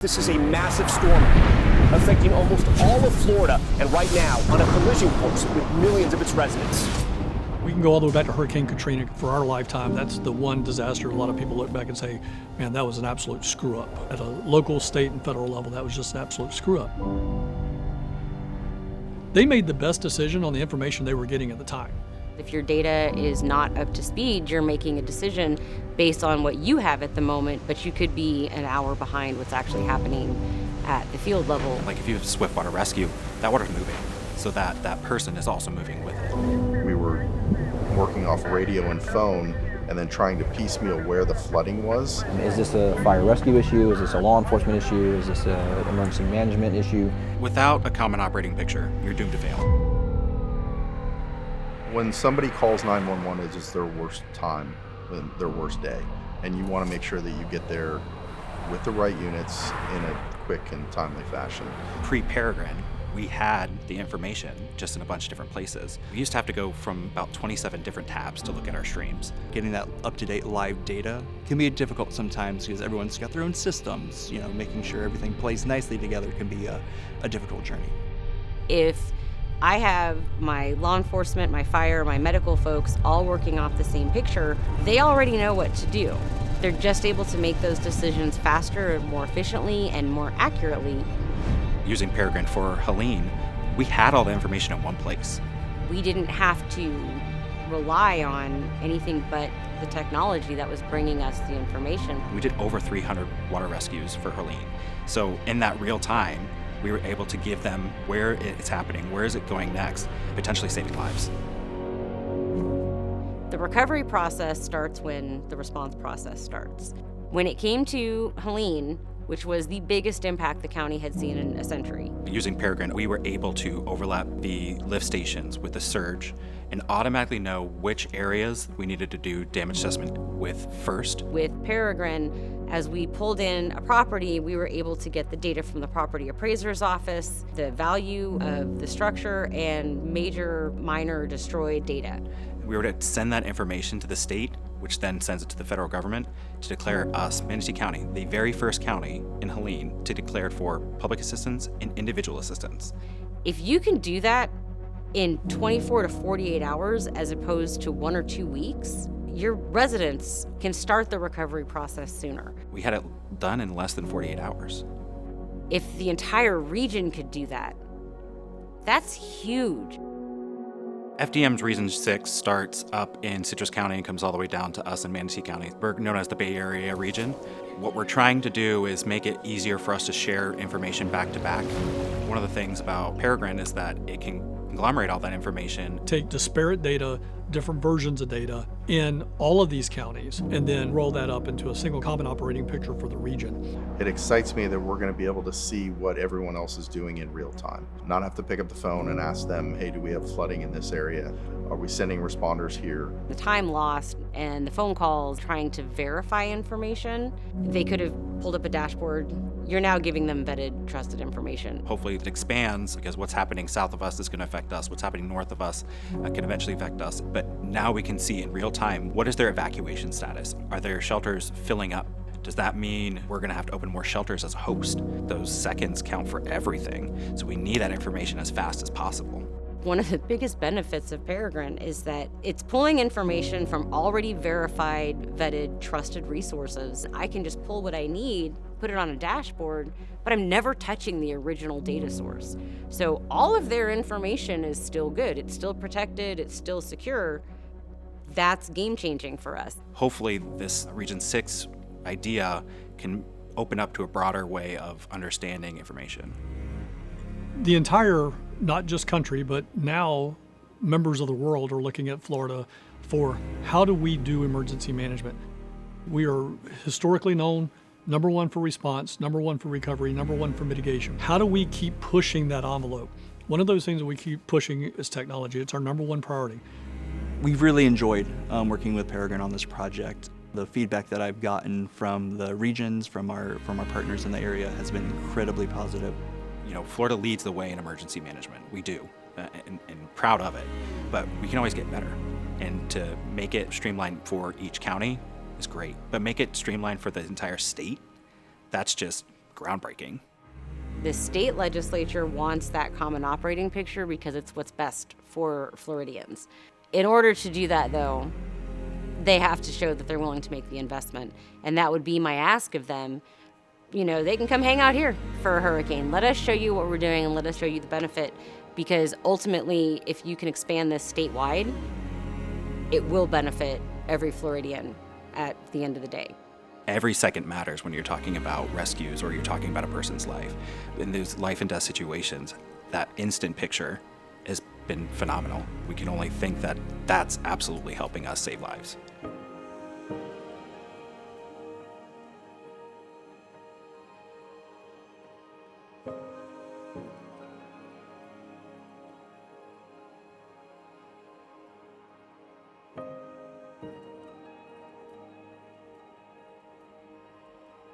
This is a massive storm affecting almost all of Florida, and right now on a collision course with millions of its residents. We can go all the way back to Hurricane Katrina. For our lifetime, that's the one disaster a lot of people look back and say, man, that was an absolute screw up. At a local, state, and federal level, that was just an absolute screw up. They made the best decision on the information they were getting at the time. If your data is not up to speed, you're making a decision based on what you have at the moment, but you could be an hour behind what's actually happening at the field level. Like if you have swift water rescue, that water's moving, so that person is also moving with it. We were working off radio and phone and then trying to piecemeal where the flooding was. Is this a fire rescue issue? Is this a law enforcement issue? Is this an emergency management issue? Without a common operating picture, you're doomed to fail. When somebody calls 911, it's just their worst time, their worst day. And you want to make sure that you get there with the right units in a quick and timely fashion. Pre-Peregrine, we had the information just in a bunch of different places. We used to have to go from about 27 different tabs to look at our streams. Getting that up-to-date live data can be difficult sometimes because everyone's got their own systems. Making sure everything plays nicely together can be a difficult journey. If I have my law enforcement, my fire, my medical folks all working off the same picture, they already know what to do. They're just able to make those decisions faster and more efficiently and more accurately. Using Peregrine for Helene, we had all the information in one place. We didn't have to rely on anything but the technology that was bringing us the information. We did over 300 water rescues for Helene. So in that real time, we were able to give them where it's happening, where is it going next, potentially saving lives. The recovery process starts when the response process starts. When it came to Helene, which was the biggest impact the county had seen in a century. Using Peregrine, we were able to overlap the lift stations with the surge and automatically know which areas we needed to do damage assessment with first. With Peregrine, as we pulled in a property, we were able to get the data from the property appraiser's office, the value of the structure, and major, minor destroyed data. We were to send that information to the state, which then sends it to the federal government to declare us, Manatee County, the very first county in Helene to declare for public assistance and individual assistance. If you can do that in 24 to 48 hours as opposed to 1 or 2 weeks, your residents can start the recovery process sooner. We had it done in less than 48 hours. If the entire region could do that, that's huge. FDM's Region 6 starts up in Citrus County and comes all the way down to us in Manatee County. We're known as the Bay Area region. What we're trying to do is make it easier for us to share information back to back. One of the things about Peregrine is that it can conglomerate all that information. Take disparate data, different versions of data in all of these counties, and then roll that up into a single common operating picture for the region. It excites me that we're going to be able to see what everyone else is doing in real time. Not have to pick up the phone and ask them, hey, do we have flooding in this area? Are we sending responders here? The time lost and the phone calls trying to verify information, they could have pulled up a dashboard. You're now giving them vetted, trusted information. Hopefully it expands because what's happening south of us is going to affect us. What's happening north of us can eventually affect us. But now we can see in real time, what is their evacuation status? Are their shelters filling up? Does that mean we're going to have to open more shelters as a host? Those seconds count for everything. So we need that information as fast as possible. One of the biggest benefits of Peregrine is that it's pulling information from already verified, vetted, trusted resources. I can just pull what I need, put it on a dashboard, but I'm never touching the original data source. So all of their information is still good. It's still protected. It's still secure. That's game-changing for us. Hopefully this Region 6 idea can open up to a broader way of understanding information. The entire, not just country, but now members of the world are looking at Florida for how do we do emergency management. We are historically known number one for response, number one for recovery, number one for mitigation. How do we keep pushing that envelope? One of those things that we keep pushing is technology. It's our number one priority. We've really enjoyed working with Peregrine on this project. The feedback that I've gotten from the regions, from our partners in the area has been incredibly positive. Florida leads the way in emergency management. We do, and proud of it. But we can always get better. And to make it streamlined for each county is great. But make it streamlined for the entire state, that's just groundbreaking. The state legislature wants that common operating picture because it's what's best for Floridians. In order to do that, though, they have to show that they're willing to make the investment. And that would be my ask of them. You know, they can come hang out here for a hurricane. Let us show you what we're doing and let us show you the benefit. Because ultimately, if you can expand this statewide, it will benefit every Floridian at the end of the day. Every second matters when you're talking about rescues or you're talking about a person's life. In those life and death situations, that instant picture has been phenomenal. We can only think that that's absolutely helping us save lives.